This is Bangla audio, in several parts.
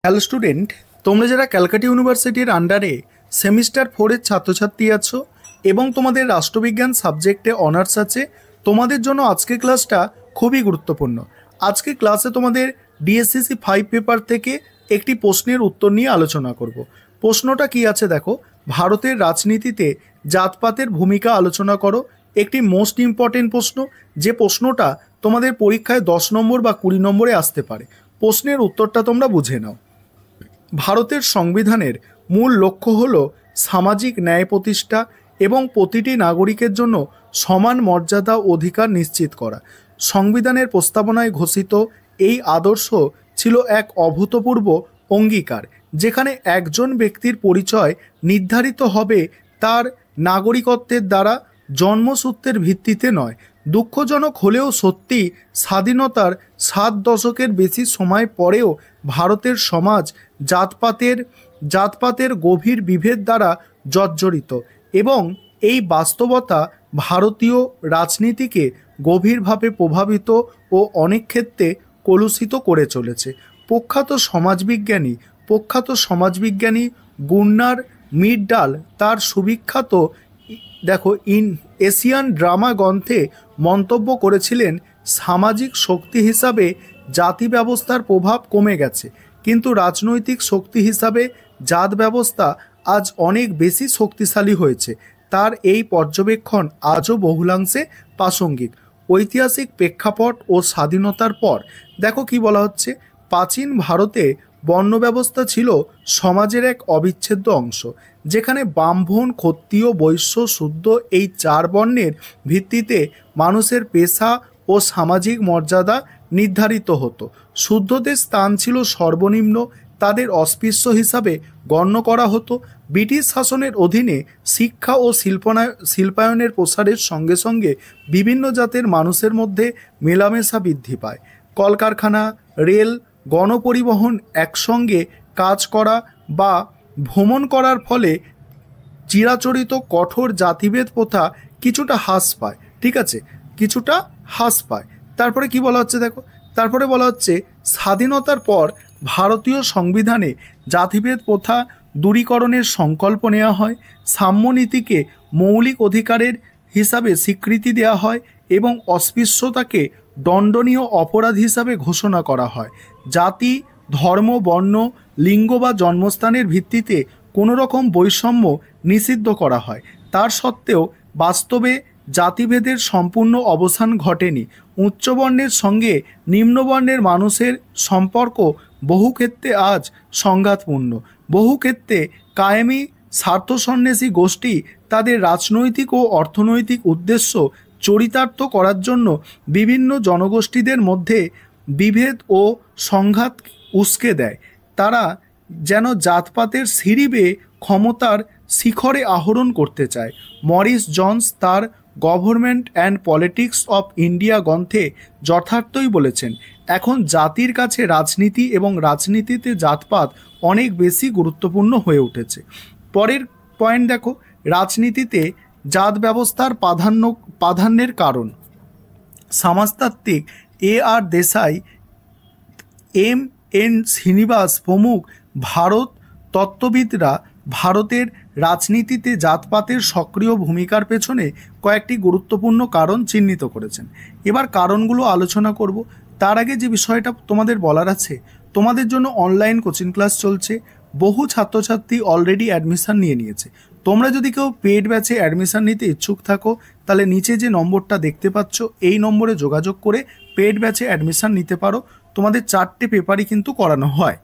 হ্যালো স্টুডেন্ট, তোমরা যারা ক্যালকাটা ইউনিভার্সিটির আন্ডারে সেমিস্টার 4-এর ছাত্রছাত্রী আছো এবং তোমাদের রাষ্ট্রবিজ্ঞান সাবজেক্টে অনার্স আছে, তোমাদের জন্য আজকে ক্লাসটা খুবই গুরুত্বপূর্ণ। আজকে ক্লাসে তোমাদের ডিএসসিসি 5 পেপার থেকে একটি প্রশ্নের উত্তর নিয়ে আলোচনা করব। প্রশ্নটা কি আছে দেখো, ভারতের রাজনীতিতে জাতপাতের ভূমিকা আলোচনা করো। একটি মোস্ট ইম্পর্টেন্ট প্রশ্ন, যে প্রশ্নটা তোমাদের পরীক্ষায় 10 নম্বর বা 20 নম্বরে আসতে পারে। প্রশ্নের উত্তরটা তোমরা বুঝে নাও। ভারতের সংবিধানের মূল লক্ষ্য হল সামাজিক ন্যায় প্রতিষ্ঠা এবং প্রতিটি নাগরিকের জন্য সমান মর্যাদা অধিকার নিশ্চিত করা। সংবিধানের প্রস্তাবনায় ঘোষিত এই আদর্শ ছিল এক অভূতপূর্ব অঙ্গীকার, যেখানে একজন ব্যক্তির পরিচয় নির্ধারিত হবে তার নাগরিকত্বের দ্বারা, জন্মসূত্রের ভিত্তিতে নয়। দুঃখজনক হলেও সত্যি, স্বাধীনতার 7 দশকের বেশি সময় পরেও ভারতের সমাজ জাতপাতের গভীর বিভেদ দ্বারা জর্জরিত এবং এই বাস্তবতা ভারতীয় রাজনীতিকে গভীরভাবে প্রভাবিত ও অনেক ক্ষেত্রে কলুষিত করে চলেছে। প্রখ্যাত সমাজবিজ্ঞানী গুন্নার মিরডাল তার সুবিখ্যাত এশিয়ান ড্রামা গ্রন্থে মন্তব্য করেছিলেন, সামাজিক শক্তি হিসাবে জাতি ব্যবস্থার প্রভাব কমে গেছে, কিন্তু রাজনৈতিক শক্তি হিসাবে জাত ব্যবস্থা আজ অনেক বেশি শক্তিশালী হয়েছে। তার এই পর্যবেক্ষণ আজও বহুলাংশে প্রাসঙ্গিক। ঐতিহাসিক প্রেক্ষাপট ও স্বাধীনতার পর দেখো কি বলা হচ্ছে, প্রাচীন ভারতে বর্ণ ব্যবস্থা ছিল সমাজের এক অবিচ্ছেদ্য অংশ, যেখানে ব্রাহ্মণ, ক্ষত্রিয়, বৈশ্য, শূদ্র এই 4 বর্ণের ভিত্তিতে মানুষের পেশা ও সামাজিক মর্যাদা নির্ধারিত হতো। শূদ্রদের স্থান ছিল সর্বনিম্ন, তাদের অস্পৃশ্য হিসাবে গণ্য করা হতো। ব্রিটিশ শাসনের অধীনে শিক্ষা ও শিল্পায়নের প্রসারের সঙ্গে সঙ্গে বিভিন্ন জাতের মানুষের মধ্যে মেলামেশা বৃদ্ধি পায়। কলকারখানা, রেল, গণপরিবহন একসঙ্গে কাজ করা বা ভ্রমণ করার ফলে চিরাচরিত কঠোর জাতিভেদ প্রথা কিছুটা হ্রাস পায়। ঠিক আছে, কিছুটা হ্রাস পায়। তারপরে কি বলা হচ্ছে দেখো, তারপরে বলা হচ্ছে স্বাধীনতার পর ভারতীয় সংবিধানে জাতিভেদ প্রথা দূরীকরণের সংকল্প নেওয়া হয়, সাম্যনীতিকে মৌলিক অধিকারের হিসাবে স্বীকৃতি দেওয়া হয় এবং অস্পৃশ্যতাকে দণ্ডনীয় অপরাধ হিসাবে ঘোষণা করা হয়। জাতি, ধর্ম, বর্ণ, লিঙ্গ বা জন্মস্থানের ভিত্তিতে কোনো রকম বৈষম্য নিষিদ্ধ করা হয়। তার সত্ত্বেও বাস্তবে জাতিভেদের সম্পূর্ণ অবসান ঘটেনি। উচ্চবর্ণের সঙ্গে নিম্নবর্ণের মানুষের সম্পর্ক বহু ক্ষেত্রে আজ সংঘাতপূর্ণ। বহু ক্ষেত্রে কায়েমি স্বার্থসন্ন্যাসী গোষ্ঠী তাদের রাজনৈতিক ও অর্থনৈতিক উদ্দেশ্য চরিতার্থ করার জন্য বিভিন্ন জনগোষ্ঠীদের মধ্যে বিভেদ ও সংঘাত উস্কে দেয়। তারা যেন জাতপাতের সিঁড়ি বেয়ে ক্ষমতার শিখরে আরোহণ করতে চায়। মরিস জনস তার government and politics of India গ্রন্থে যথার্থই বলেছেন, এখন জাতির কাছে রাজনীতি এবং রাজনীতিতে জাতপাত অনেক বেশি গুরুত্বপূর্ণ হয়ে উঠেছে। পরের পয়েন্ট দেখো, রাজনীতিতে জাত ব্যবস্থার প্রাধান্যের কারণ। সমাজতাত্ত্বিক আর দেশাই, এন শ্রীনিবাস প্রমুখ ভারত তত্ত্ববিদরা ভারতের রাজনীতিতে জাতপাতের সক্রিয় ভূমিকার পেছনে কয়েকটি গুরুত্বপূর্ণ কারণ চিহ্নিত করেছেন। এবার কারণগুলো আলোচনা করব। তার আগে যে বিষয়টা তোমাদের বলার আছে, তোমাদের জন্য অনলাইন কোচিং ক্লাস চলছে। বহু ছাত্রছাত্রী অলরেডি অ্যাডমিশান নিয়ে নিয়েছে। তোমরা যদি কেউ পেড ব্যাচে অ্যাডমিশান নিতে ইচ্ছুক থাকো, তাহলে নিচে যে নম্বরটা দেখতে পাচ্ছ এই নম্বরে যোগাযোগ করে পেড ব্যাচে অ্যাডমিশান নিতে পারো। তোমাদের 4টে পেপারই কিন্তু করানো হয়।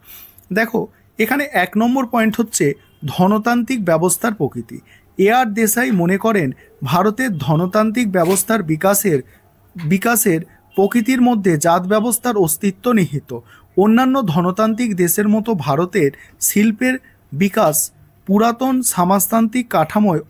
দেখো, এখানে 1 নম্বর পয়েন্ট হচ্ছে ধনতান্ত্রিক ব্যবস্থার প্রকৃতি। আর দেশাই মনে করেন, ভারতের ধনতান্ত্রিক ব্যবস্থার বিকাশের প্রকৃতির মধ্যে জাত ব্যবস্থার অস্তিত্ব নিহিত। অন্যান্য ধনতান্ত্রিক দেশের মতো ভারতের শিল্পের বিকাশ পুরাতন সমাজতান্ত্রিক কাঠামোয়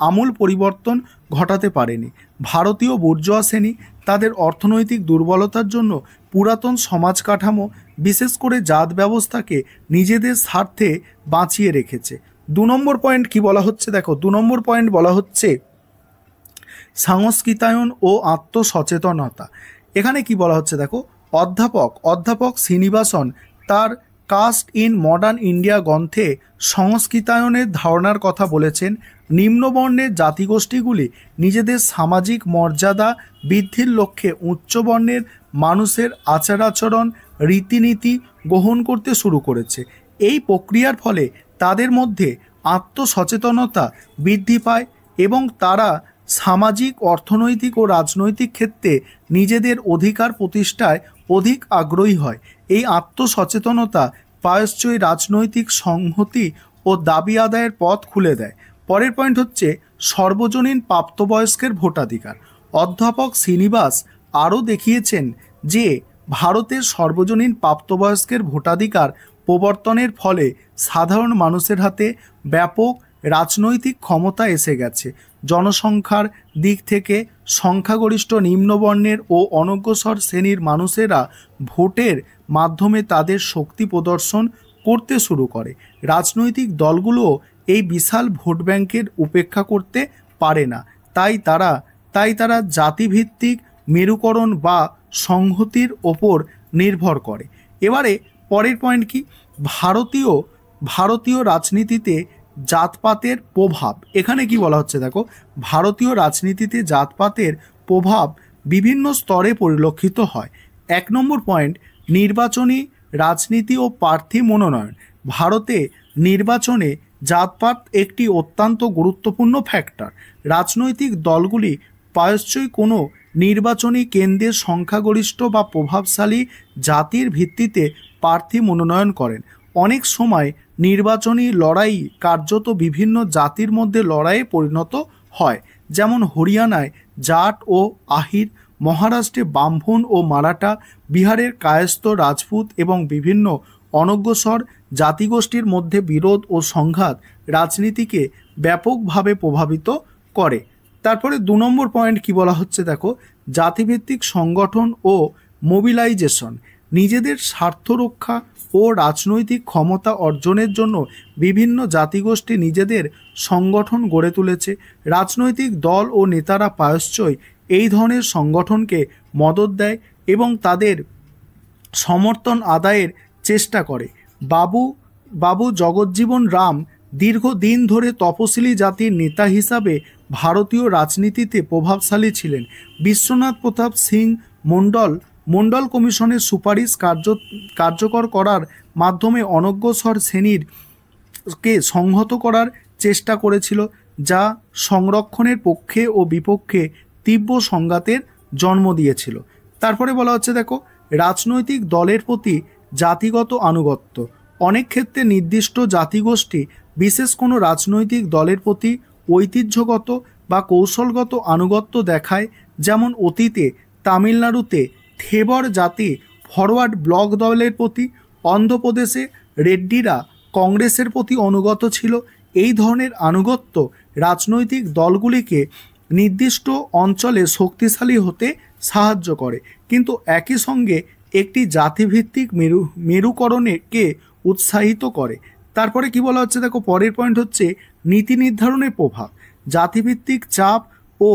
আমূল পরিবর্তন ঘটাতে পারেনি। ভারতীয় বুর্জোয়া শ্রেণী তাদের অর্থনৈতিক দুর্বলতার জন্য পুরাতন সমাজ কাঠামো, বিশেষ করে জাত ব্যবস্থাকে নিজেদের স্বার্থে বাঁচিয়ে রেখেছে। 2 নম্বর পয়েন্ট কি বলা হচ্ছে দেখো, 2 নম্বর পয়েন্ট বলা হচ্ছে সংস্কৃতায়ন ও আত্মসচেতনতা। এখানে কি বলা হচ্ছে দেখো, অধ্যাপক শ্রীনিবাসন তার কাস্ট ইন মডার্ন ইন্ডিয়া গ্রন্থে সংস্কৃতায়নের ধারণার কথা বলেছেন। নিম্নবর্ণের জাতিগোষ্ঠীগুলি নিজেদের সামাজিক মর্যাদা বৃদ্ধির লক্ষ্যে উচ্চবর্ণের মানুষের আচার আচরণ রীতিনীতি গ্রহণ করতে শুরু করেছে। এই প্রক্রিয়ার ফলে তাদের মধ্যে আত্মসচেতনতা বৃদ্ধি পায় এবং তারা সামাজিক অর্থনৈতিক ও রাজনৈতিক ক্ষেত্রে নিজেদের অধিকার প্রতিষ্ঠায় অধিক আগ্রহী হয়। এই আত্মসচেতনতা প্রায়শই রাজনৈতিক সংহতি ও দাবি আদায়ের পথ খুলে দেয়। পরের পয়েন্ট হচ্ছে সর্বজনীন প্রাপ্তবয়স্কের ভোটাধিকার। অধ্যাপক শ্রীনিবাস আরও দেখিয়েছেন যে ভারতের সর্বজনীন প্রাপ্তবয়স্কের ভোটাধিকার প্রবর্তনের ফলে সাধারণ মানুষের হাতে ব্যাপক রাজনৈতিক ক্ষমতা এসে গেছে। জনসংখ্যার দিক থেকে সংখ্যাগরিষ্ঠ নিম্নবর্ণের ও অনগ্রসর শ্রেণীর মানুষেরা ভোটের মাধ্যমে তাদের শক্তি প্রদর্শন করতে শুরু করে। রাজনৈতিক দলগুলো এই বিশাল ভোট ব্যাংকের উপেক্ষা করতে পারে না, তাই তারা জাতিভিত্তিক মেরুকরণ বা সংহতির ওপর নির্ভর করে। এবারে পরের পয়েন্ট কি, ভারতীয় রাজনীতিতে জাতপাতের প্রভাব। এখানে কি বলা হচ্ছে দেখো, ভারতীয় রাজনীতিতে জাতপাতের প্রভাব বিভিন্ন স্তরে পরিলক্ষিত হয়। 1 নম্বর পয়েন্ট, নির্বাচনী রাজনীতি ও প্রার্থী মনোনয়ন। ভারতে নির্বাচনে জাতপাত একটি অত্যন্ত গুরুত্বপূর্ণ ফ্যাক্টর। রাজনৈতিক দলগুলি প্রায়শই কোনো নির্বাচনী কেন্দ্রের সংখ্যাগরিষ্ঠ বা প্রভাবশালী জাতির ভিত্তিতে প্রার্থী মনোনয়ন করেন। অনেক সময় নির্বাচনী লড়াই কার্যত বিভিন্ন জাতির মধ্যে লড়াইয়ে পরিণত হয়, যেমন হরিয়ানায় জাট ও আহির, মহারাষ্ট্রে ব্রাহ্মণ ও মারাঠা, বিহারের কায়স্থ রাজপুত এবং বিভিন্ন অনগ্রসর জাতিগোষ্ঠীর মধ্যে বিরোধ ও সংঘাত রাজনীতিকে ব্যাপকভাবে প্রভাবিত করে। তারপরে 2 নম্বর পয়েন্ট কি বলা হচ্ছে দেখো, জাতিভিত্তিক সংগঠন ও মোবিলাইজেশন। নিজেদের স্বার্থ রক্ষা ও রাজনৈতিক ক্ষমতা অর্জনের জন্য বিভিন্ন জাতিগোষ্ঠী নিজেদের সংগঠন গড়ে তুলেছে। রাজনৈতিক দল ও নেতারা প্রায়শই এই ধরনের সংগঠনকে মদত দেয় এবং তাদের সমর্থন আদায়ের চেষ্টা করে। বাবু জগজ্জীবন রাম দীর্ঘদিন ধরে তপশিলি জাতির নেতা হিসাবে ভারতীয় রাজনীতিতে প্রভাবশালী ছিলেন। বিশ্বনাথ প্রতাপ সিং মণ্ডল কমিশনের সুপারিশ কার্যকর করার মাধ্যমে অনগ্রসর শ্রেণীরকে সংহত করার চেষ্টা করেছিল, যা সংরক্ষণের পক্ষে ও বিপক্ষে তীব্র সংঘাতের জন্ম দিয়েছিল। তারপরে বলা হচ্ছে দেখো, রাজনৈতিক দলের প্রতি জাতিগত আনুগত্য। অনেক ক্ষেত্রে নির্দিষ্ট জাতিগোষ্ঠী বিশেষ কোনো রাজনৈতিক দলের প্রতি ঐতিহ্যগত বা কৌশলগত আনুগত্য দেখায়, যেমন অতীতে তামিলনাড়ুতে থেবর জাতি ফরওয়ার্ড ব্লক দলের প্রতি, অন্ধ্রপ্রদেশে রেড্ডিরা কংগ্রেসের প্রতি অনুগত ছিল। এই ধরনের আনুগত্য রাজনৈতিক দলগুলিকে নির্দিষ্ট অঞ্চলে শক্তিশালী হতে সাহায্য করে, কিন্তু একই সঙ্গে একটি জাতিভিত্তিক মেরুকরণকে উৎসাহিত করে। তারপরে কি বলা হচ্ছে দেখো, পরের পয়েন্ট হচ্ছে নীতি নির্ধারণের প্রভাব। জাতিভিত্তিক চাপ ও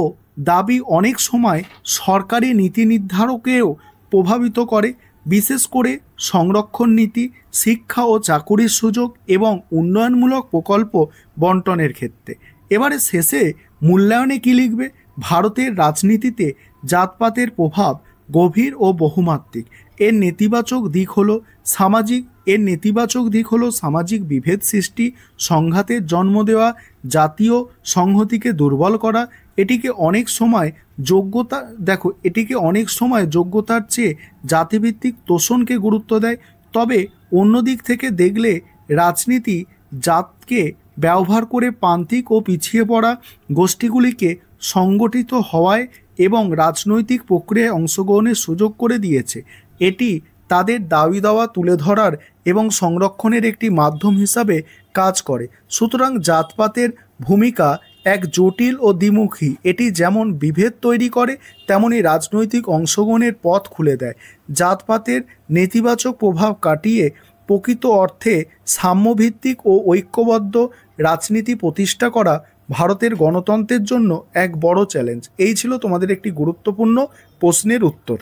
দাবি অনেক সময় সরকারি নীতি নির্ধারকেও প্রভাবিত করে, বিশেষ করে সংরক্ষণ নীতি, শিক্ষা ও চাকুরির সুযোগ এবং উন্নয়নমূলক প্রকল্প বন্টনের ক্ষেত্রে। এবারে শেষে মূল্যায়নে কি লিখবে, ভারতের রাজনীতিতে জাতপাতের প্রভাব গভীর ও বহুমাত্রিক। এর নেতিবাচক দিক হলো সামাজিক বিভেদ সৃষ্টি, সংঘাতের জন্ম দেওয়া, জাতীয় সংহতিকে দুর্বল করা। এটিকে অনেক সময় যোগ্যতার চেয়ে জাতিভিত্তিক তোষণকে গুরুত্ব দেয়। তবে অন্য দিক থেকে দেখলে রাজনীতি জাতকে ব্যবহার করে প্রান্তিক ও পিছিয়ে পড়া গোষ্ঠীগুলিকে সংগঠিত হওয়ায় এবং রাজনৈতিক প্রক্রিয়ায় অংশগ্রহণের সুযোগ করে দিয়েছে। এটি তাদের দাবি দাওয়া তুলে ধরার এবং সংরক্ষণের একটি মাধ্যম হিসাবে কাজ করে। সুতরাং জাতপাতের ভূমিকা এক জটিল ও দ্বিমুখী। এটি যেমন বিভেদ তৈরি করে, তেমনি রাজনৈতিক অংশগ্রহণের পথ খুলে দেয়। জাতপাতের নেতিবাচক প্রভাব কাটিয়ে প্রকৃত অর্থে সাম্যভিত্তিক ও ঐক্যবদ্ধ রাজনীতি প্রতিষ্ঠা করা ভারতের গণতন্ত্রের জন্য এক বড় চ্যালেঞ্জ। এই ছিল তোমাদের একটি গুরুত্বপূর্ণ প্রশ্নের উত্তর।